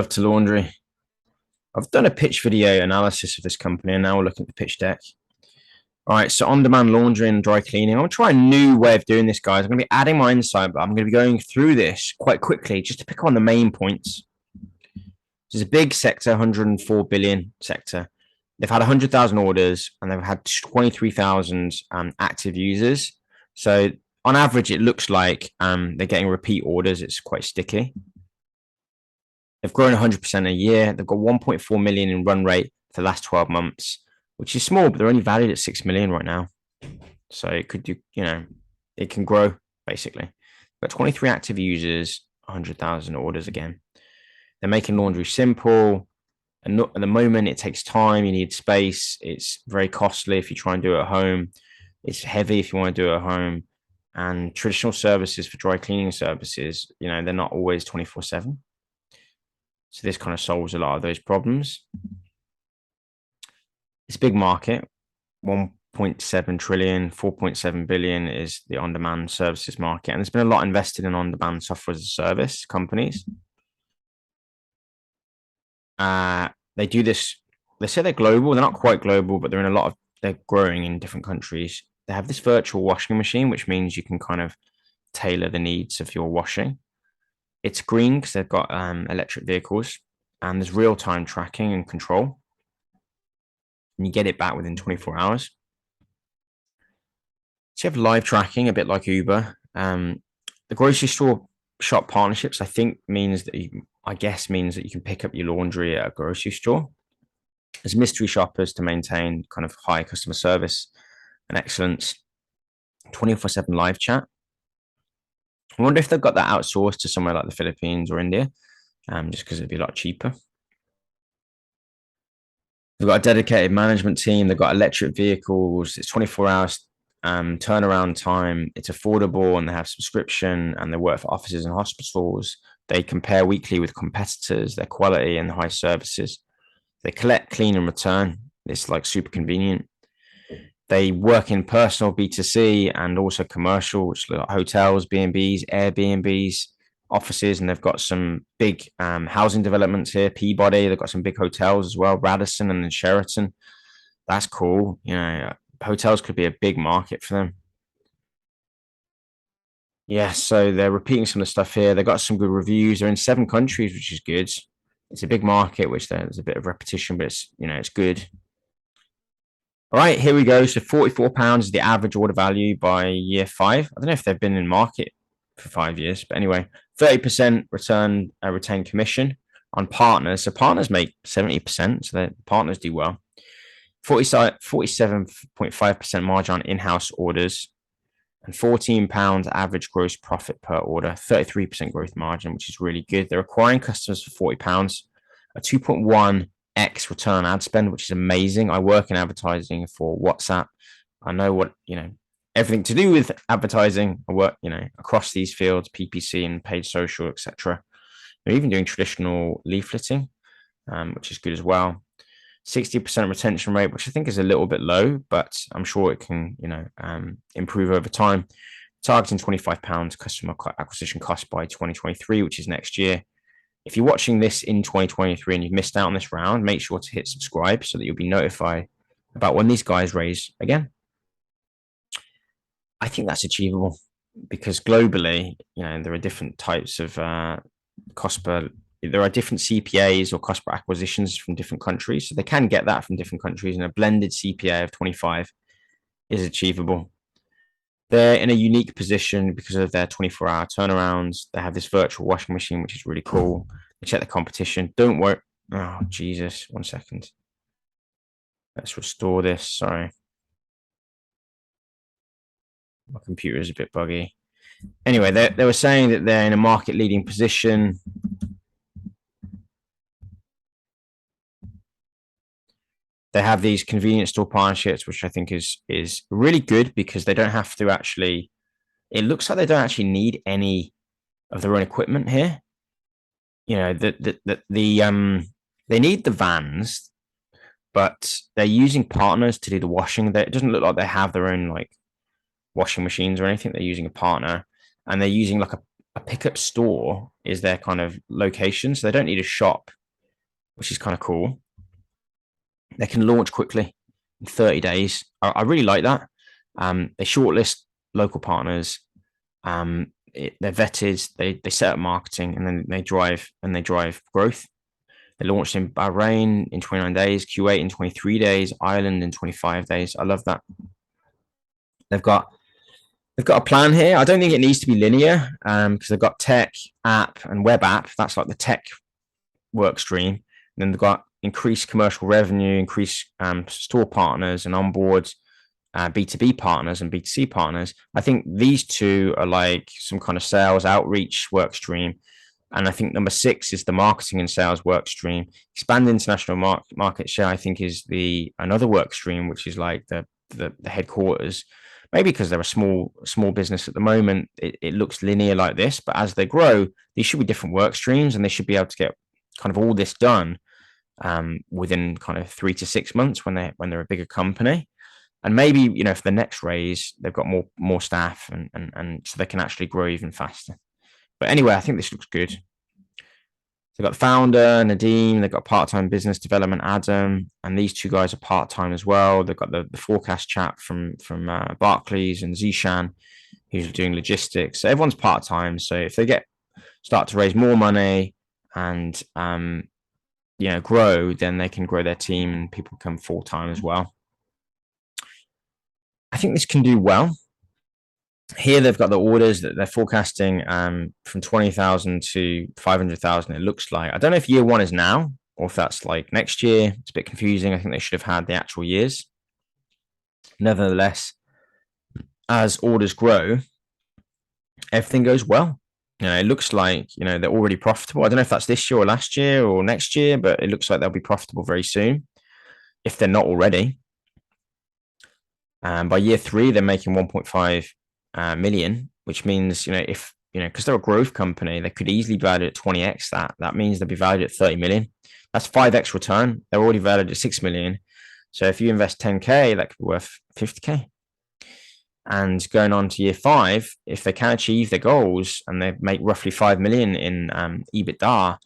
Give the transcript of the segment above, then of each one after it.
Love2laundry. I've done a pitch video analysis of this company, and now we're looking at the pitch deck. All right, so on-demand laundry and dry cleaning. I'm going to try a new way of doing this, guys. I'm going to be adding my insight, but I'm going to be going through this quite quickly just to pick on the main points. This is a big sector, 104 billion sector. They've had 100,000 orders, and they've had 23,000 active users. So on average, it looks like they're getting repeat orders. It's quite sticky. They've grown 100% a year. They've got 1.4 million in run rate for the last 12 months, which is small, but they're only valued at 6 million right now. So it could do, it can grow basically. But 23 active users, 100,000 orders again. They're making laundry simple. And not, at the moment, it takes time. You need space. It's very costly if you try and do it at home. It's heavy if you want to do it at home. And traditional services for dry cleaning services, they're not always 24/7. So this kind of solves a lot of those problems. It's a big market, 1.7 trillion, 4.7 billion is the on-demand services market. And there's been a lot invested in on-demand software as a service companies. They do this, they say they're global. They're not quite global, but they're growing in different countries. They have this virtual washing machine, which means you can kind of tailor the needs of your washing. It's green because they've got electric vehicles, and there's real-time tracking and control. And you get it back within 24 hours. So you have live tracking, a bit like Uber. The grocery store shop partnerships, I think, means that you can pick up your laundry at a grocery store. There's mystery shoppers to maintain kind of high customer service and excellence. 24/7 live chat. I wonder if they've got that outsourced to somewhere like the Philippines or India, just because it'd be a lot cheaper. They've got a dedicated management team. They've got electric vehicles. It's 24 hours turnaround time. It's affordable, and they have subscription, and they work for offices and hospitals. They compare weekly with competitors, their quality and high services. They collect, clean, and return. It's like super convenient. They work in personal B2C and also commercial, which are like hotels, B&Bs, Airbnbs, offices, and they've got some big housing developments here. Peabody, they've got some big hotels as well, Radisson and then Sheraton. That's cool. Hotels could be a big market for them. Yeah, so they're repeating some of the stuff here. They've got some good reviews. They're in 7 countries, which is good. It's a big market, which there's a bit of repetition, but it's good. All right, here we go. So £44 is the average order value by year 5. I don't know if they've been in market for 5 years, but anyway, 30% retained commission on partners. So partners make 70%, so the partners do well. 47.5% margin on in-house orders, and £14 average gross profit per order, 33% growth margin, which is really good. They're acquiring customers for £40, a 2.1x return on ad spend, which is amazing. I work in advertising for WhatsApp. I know what, everything to do with advertising. I work, across these fields, PPC and paid social, etc. They're even doing traditional leafleting, which is good as well. 60% retention rate, which I think is a little bit low, but I'm sure it can, improve over time. Targeting £25 customer acquisition cost by 2023, which is next year. If you're watching this in 2023 and you've missed out on this round, make sure to hit subscribe so that you'll be notified about when these guys raise again. I think that's achievable because globally, there are different types of there are different CPAs or cost per acquisitions from different countries. So they can get that from different countries, and a blended CPA of 25 is achievable. They're in a unique position because of their 24-hour turnarounds. They have this virtual washing machine, which is really cool. They check the competition. Don't worry. Oh, Jesus. 1 second. Let's restore this. Sorry. My computer is a bit buggy. Anyway, they were saying that they're in a market-leading position. They have these convenience store partnerships, which I think is really good because they don't have to actually. It looks like they don't actually need any of their own equipment here. They need the vans, but they're using partners to do the washing. It doesn't look like they have their own washing machines or anything. They're using a partner, and they're using a pickup store is their kind of location. So they don't need a shop, which is kind of cool. They can launch quickly in 30 days. I really like that. They shortlist local partners. They're vetted. They set up marketing, and then they drive growth. They launched in Bahrain in 29 days, Kuwait in 23 days, Ireland in 25 days. I love that. They've got a plan here. I don't think it needs to be linear because they've got tech, app, and web app. That's like the tech work stream. And then they've got increased commercial revenue, increased store partners, and onboard B2B partners and B2C partners. I think these two are like some kind of sales outreach work stream. And I think number 6 is the marketing and sales work stream. Expand international market share, I think, is another work stream, which is like the headquarters. Maybe because they're a small business at the moment, it looks linear like this. But as they grow, these should be different work streams, and they should be able to get kind of all this done within kind of 3 to 6 months when they're a bigger company. And maybe, for the next raise, they've got more staff and so they can actually grow even faster. But anyway, I think this looks good. They've got the founder, Nadeem. They've got part-time business development, Adam. And these two guys are part-time as well. They've got the forecast chap from Barclays and Zishan, who's doing logistics. So everyone's part-time. So if they start to raise more money and, grow, then they can grow their team and people become full-time as well. I think this can do well. Here they've got the orders that they're forecasting from 20,000 to 500,000. It looks like. I don't know if year 1 is now or if that's like next year. It's a bit confusing. I think they should have had the actual years. Nevertheless, as orders grow, everything goes well. It looks like they're already profitable. I don't know if that's this year or last year or next year, but it looks like they'll be profitable very soon if they're not already. By year 3, they're making 1.5 million, which means if because they're a growth company, they could easily be valued at 20x that means they'll be valued at 30 million. That's 5x return. They're already valued at 6 million. So if you invest 10k, that could be worth 50k. And going on to year 5, if they can achieve their goals and they make roughly 5 million in EBITDA,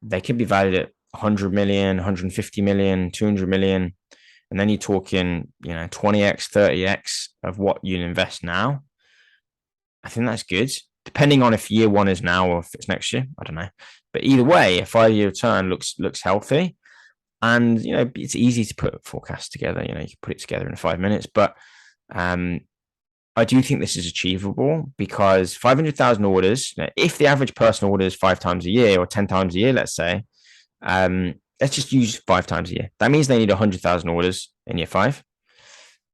they could be valued at 100 million, 150 million, 200 million. And then you're talking 20x, 30x of what you invest now. I think that's good, depending on if year 1 is now or if it's next year. I don't know, but either way, a 5-year return looks healthy, and it's easy to put a forecast together. You can put it together in 5 minutes, but I do think this is achievable because 500,000 orders. If the average person orders 5 times a year or 10 times a year, let's say, let's just use 5 times a year. That means they need 100,000 orders in year 5.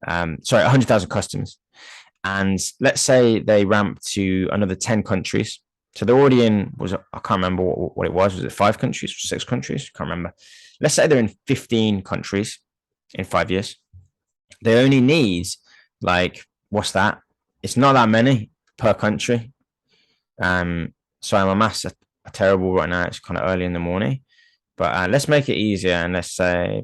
100,000 customers. And let's say they ramp to another 10 countries. So they're already in, I can't remember what it was. Was it 5 countries or 6 countries? I can't remember. Let's say they're in 15 countries in 5 years. They only need what's that? It's not that many per country. Sorry, my maths are terrible right now. It's kind of early in the morning. But let's make it easier. And let's say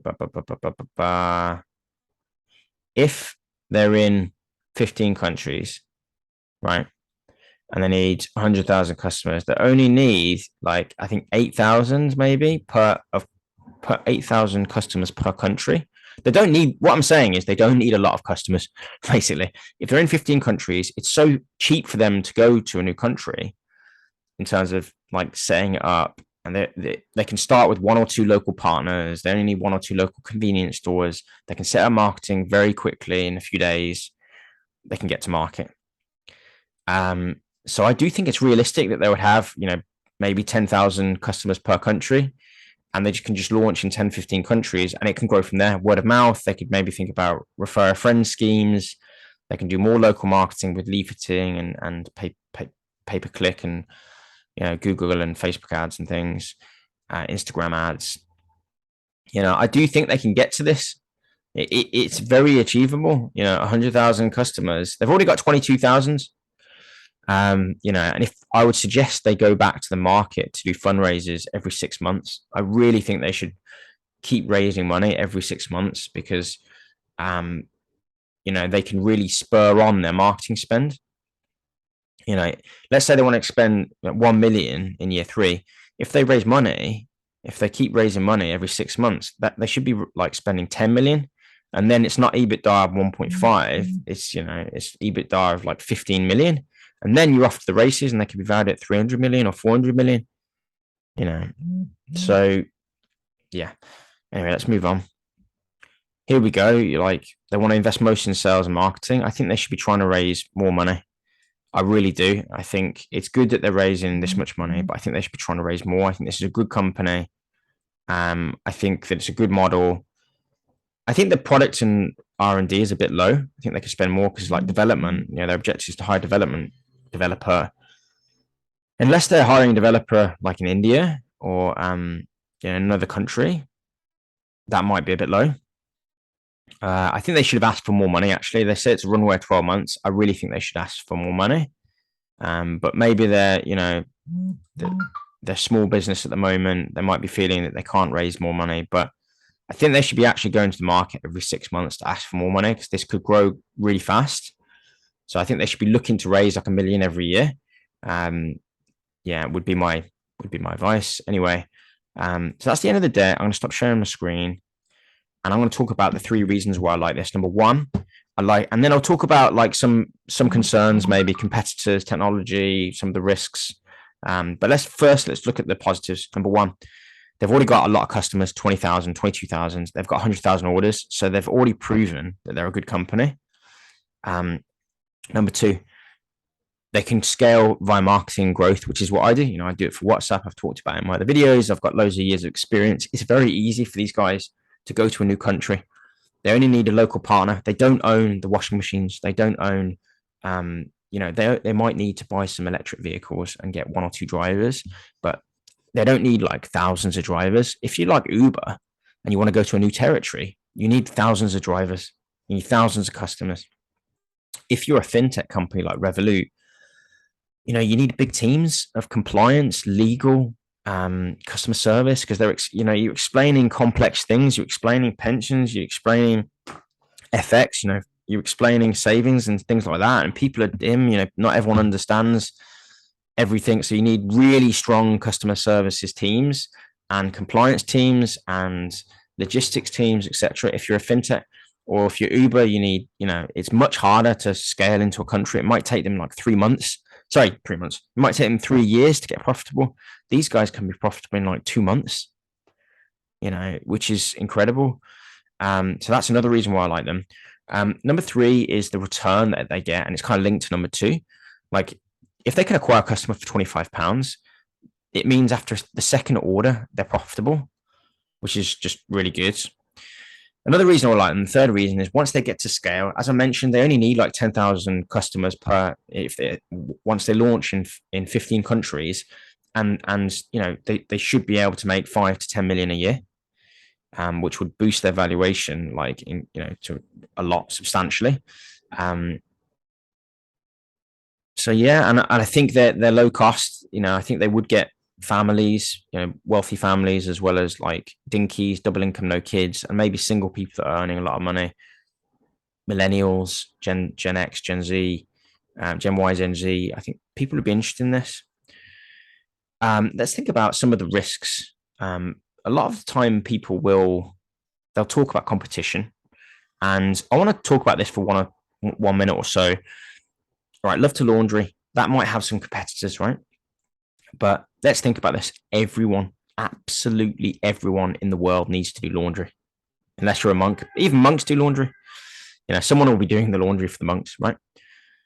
if they're in 15 countries, right? And they need 100,000 customers. They only need I think 8,000 maybe per 8,000 customers per country. They don't need, what I'm saying is they don't need a lot of customers, basically. If they're in 15 countries, it's so cheap for them to go to a new country in terms of setting it up. And they can start with 1 or 2 local partners. They only need 1 or 2 local convenience stores. They can set up marketing very quickly in a few days. They can get to market. So I do think it's realistic that they would have, maybe 10,000 customers per country, and they can just launch in 10, 15 countries, and it can grow from there. Word of mouth. They could maybe think about refer a friend schemes. They can do more local marketing with leafleting and pay-per-click and Google and Facebook ads and things, Instagram ads. I do think they can get to this. It's very achievable. 100,000 customers. They've already got 22,000. And if I would suggest they go back to the market to do fundraisers every 6 months, I really think they should keep raising money every 6 months because, they can really spur on their marketing spend. You know, let's say they want to spend 1 million in year 3. If they raise money, if they keep raising money every 6 months, that they should be like spending 10 million. And then it's not EBITDA of 1.5, it's, it's EBITDA of like 15 million. And then you're off to the races, and they could be valued at 300 million or 400 million, So yeah. Anyway, let's move on. Here we go. Like, they want to invest most in sales and marketing. I think they should be trying to raise more money. I really do. I think it's good that they're raising this much money, but I think they should be trying to raise more. I think this is a good company. I think that it's a good model. I think the product and R&D is a bit low. I think they could spend more because, like, development, their objective is to hire developer. Unless they're hiring a developer like in India or another country, that might be a bit low. I think they should have asked for more money, actually. They say it's a runway 12 months. I really think they should ask for more money. But maybe they're small business at the moment. They might be feeling that they can't raise more money. But I think they should be actually going to the market every 6 months to ask for more money, because this could grow really fast. So I think they should be looking to raise like $1 million every year. Would be my advice. Anyway, so that's the end of the day. I'm going to stop sharing my screen, and I'm going to talk about the 3 reasons why I like this. Number 1, and then I'll talk about like some concerns, maybe competitors, technology, some of the risks. But let's look at the positives. Number 1, they've already got a lot of customers, 20,000, 22,000. They've got 100,000 orders. So they've already proven that they're a good company. Number 2, they can scale via marketing growth, which is what I do. I do it for WhatsApp. I've talked about it in my other videos. I've got loads of years of experience. It's very easy for these guys to go to a new country. They only need a local partner. They don't own the washing machines. They don't own, they might need to buy some electric vehicles and get 1 or 2 drivers, but they don't need like thousands of drivers. If you like Uber and you want to go to a new territory, you need thousands of drivers. You need thousands of customers. If you're a fintech company like Revolut, you need big teams of compliance, legal, customer service, because you're explaining complex things. You're explaining pensions. You're explaining FX. You're explaining savings and things like that. And people are dim. Not everyone understands everything. So you need really strong customer services teams and compliance teams and logistics teams, etc. If you're a fintech, or if you're Uber, you need, it's much harder to scale into a country. It might take them like 3 months. Sorry, 3 months. It might take them 3 years to get profitable. These guys can be profitable in like 2 months, which is incredible. So that's another reason why I like them. Number 3 is the return that they get, and it's kind of linked to number 2. Like, if they can acquire a customer for £25, it means after the second order, they're profitable, which is just really good. Another reason I like them, the third reason, is once they get to scale, as I mentioned, they only need like 10,000 customers once they launch in 15 countries, and they should be able to make 5 to 10 million a year, which would boost their valuation to a lot substantially. So yeah, and I think they're low cost. I think they would get families, wealthy families, as well as like dinkies, double income, no kids, and maybe single people that are earning a lot of money. Millennials, Gen X, Gen Z, Gen Y, Gen Z. I think people would be interested in this. Let's think about some of the risks. A lot of the time, they'll talk about competition, and I want to talk about this for 1 minute or so. All right, Love2laundry, that might have some competitors, right? But let's think about this. Absolutely everyone in the world needs to do laundry. Unless you're a monk. Even monks do laundry. Someone will be doing the laundry for the monks, right?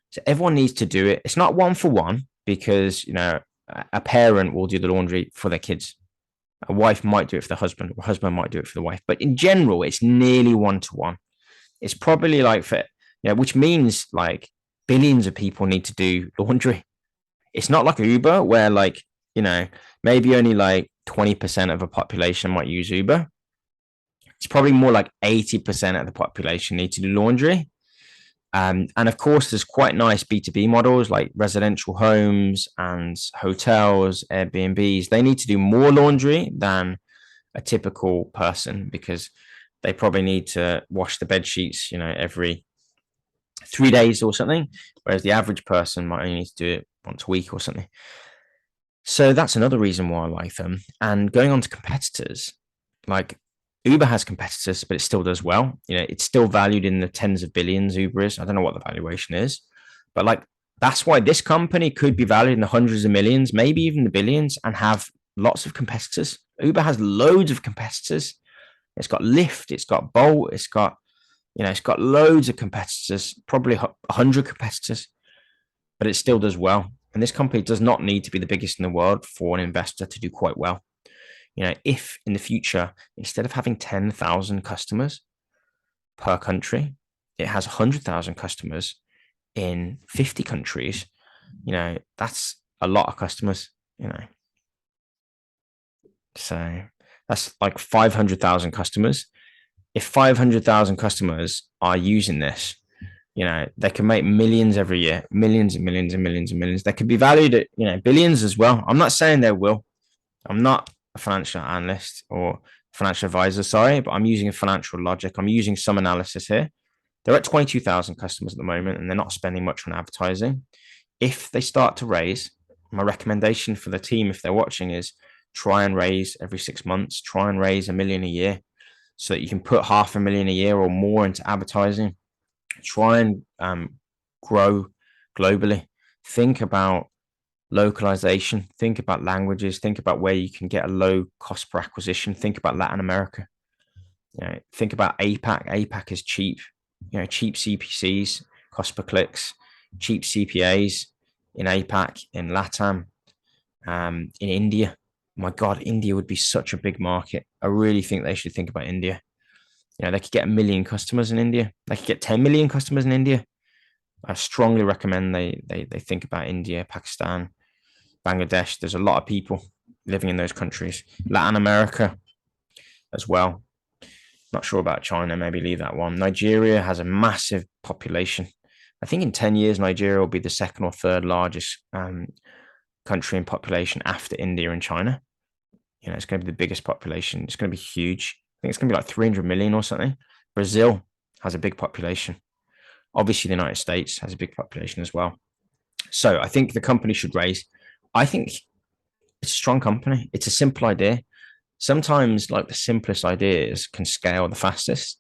So everyone needs to do it. It's not 1 for 1, because, a parent will do the laundry for their kids. A wife might do it for the husband. A husband might do it for the wife. But in general, it's nearly 1 to 1. It's probably like which means like billions of people need to do laundry. It's not like Uber, where like, maybe only like 20% of a population might use Uber. It's probably more like 80% of the population need to do laundry. And of course, there's quite nice B2B models like residential homes and hotels, Airbnbs. They need to do more laundry than a typical person, because they probably need to wash the bed sheets, every 3 days or something, whereas the average person might only need to do it once a week or something. So that's another reason why I like them. And going on to competitors, like Uber has competitors, but it still does well. It's still valued in the tens of billions. Uber is. I don't know what the valuation is, but like that's why this company could be valued in the hundreds of millions, maybe even the billions, and have lots of competitors. Uber has loads of competitors. It's got Lyft, it's got Bolt, it's got loads of competitors, probably 100 competitors, but it still does well. And this company does not need to be the biggest in the world for an investor to do quite well. If in the future, instead of having 10,000 customers per country, it has 100,000 customers in 50 countries, that's a lot of customers, So that's like 500,000 customers. If 500,000 customers are using this, they can make millions every year, millions and millions and millions and millions. They could be valued at, billions as well. I'm not saying they will. I'm not a financial analyst or financial advisor, sorry, but I'm using a financial logic. I'm using some analysis here. They're at 22,000 customers at the moment, and they're not spending much on advertising. If they start to raise, my recommendation for the team, if they're watching, is try and raise every 6 months, try and raise $1 million a year so that you can put $500,000 a year or more into advertising. Try and grow globally. Think about localization. Think about languages. Think about where you can get a low cost per acquisition. Think about Latin America. Think about APAC. APAC is cheap. Cheap CPCs, cost per clicks, cheap CPAs in APAC, in LATAM, in India. My God, India would be such a big market. I really think they should think about India. They could get 1 million customers in India. They could get 10 million customers in India. I strongly recommend they think about India, Pakistan, Bangladesh. There's a lot of people living in those countries. Latin America as well. Not sure about China. Maybe leave that one. Nigeria has a massive population. I think in 10 years, Nigeria will be the second or third largest country in population after India and China. It's going to be the biggest population. It's going to be huge. I think it's going to be like 300 million or something. Brazil has a big population. Obviously, the United States has a big population as well. So I think the company should raise. I think it's a strong company. It's a simple idea. Sometimes like the simplest ideas can scale the fastest.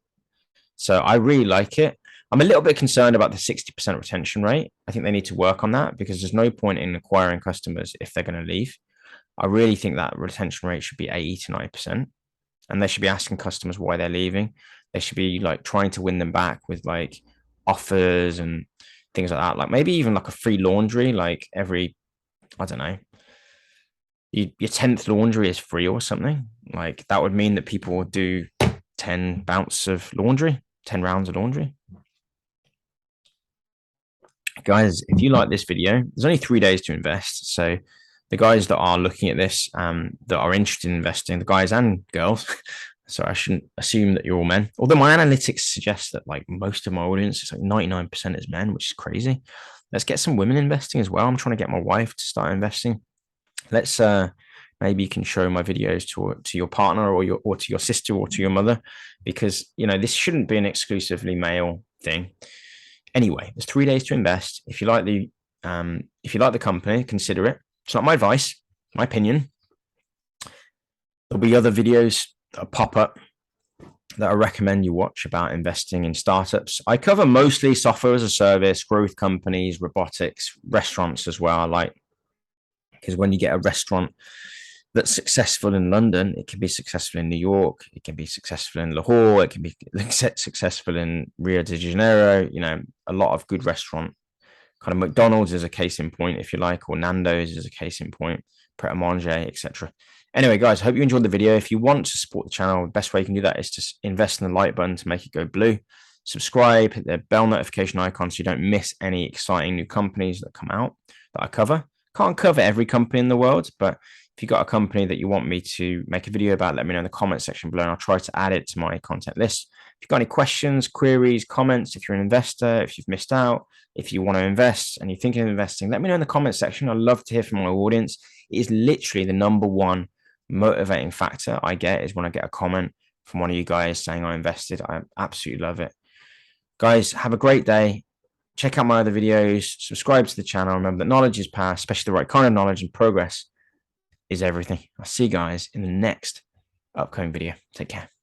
So I really like it. I'm a little bit concerned about the 60% retention rate. I think they need to work on that because there's no point in acquiring customers if they're going to leave. I really think that retention rate should be 80 to 90%. And they should be asking customers why they're leaving. They should be like trying to win them back with like offers and things like that. Like maybe even like a free laundry, like every, I don't know, your 10th laundry is free or something. Like that would mean that people will do 10 bouts of laundry, 10 rounds of laundry. Guys, if you like this video, there's only 3 days to invest. So the guys that are looking at this, that are interested in investing, the guys and girls, so I shouldn't assume that you're all men. Although my analytics suggest that like most of my audience is like 99% is men, which is crazy. Let's get some women investing as well. I'm trying to get my wife to start investing. Let's maybe you can show my videos to your partner or to your sister or to your mother, because this shouldn't be an exclusively male thing. Anyway, there's 3 days to invest. If you like the company, consider it. It's not my advice, my opinion. There'll be other videos that pop up that I recommend you watch about investing in startups. I cover mostly software as a service, growth companies, robotics, restaurants as well. Because when you get a restaurant that's successful in London, it can be successful in New York, it can be successful in Lahore, it can be successful in Rio de Janeiro. A lot of good restaurant. Kind of McDonald's is a case in point, if you like, or Nando's is a case in point, Pret a Manger, etc. Anyway, guys, hope you enjoyed the video. If you want to support the channel, the best way you can do that is to invest in the like button to make it go blue. Subscribe, hit the bell notification icon so you don't miss any exciting new companies that come out that I cover. Can't cover every company in the world, but if you've got a company that you want me to make a video about, let me know in the comment section below and I'll try to add it to my content list. If you've got any questions, queries, comments, if you're an investor, if you've missed out, if you want to invest and you're thinking of investing, let me know in the comment section. I'd love to hear from my audience. It is literally the number one motivating factor I get is when I get a comment from one of you guys saying I invested. I absolutely love it. Guys, have a great day. Check out my other videos, subscribe to the channel. Remember that knowledge is power, especially the right kind of knowledge, and progress is everything. I'll see you guys in the next upcoming video. Take care.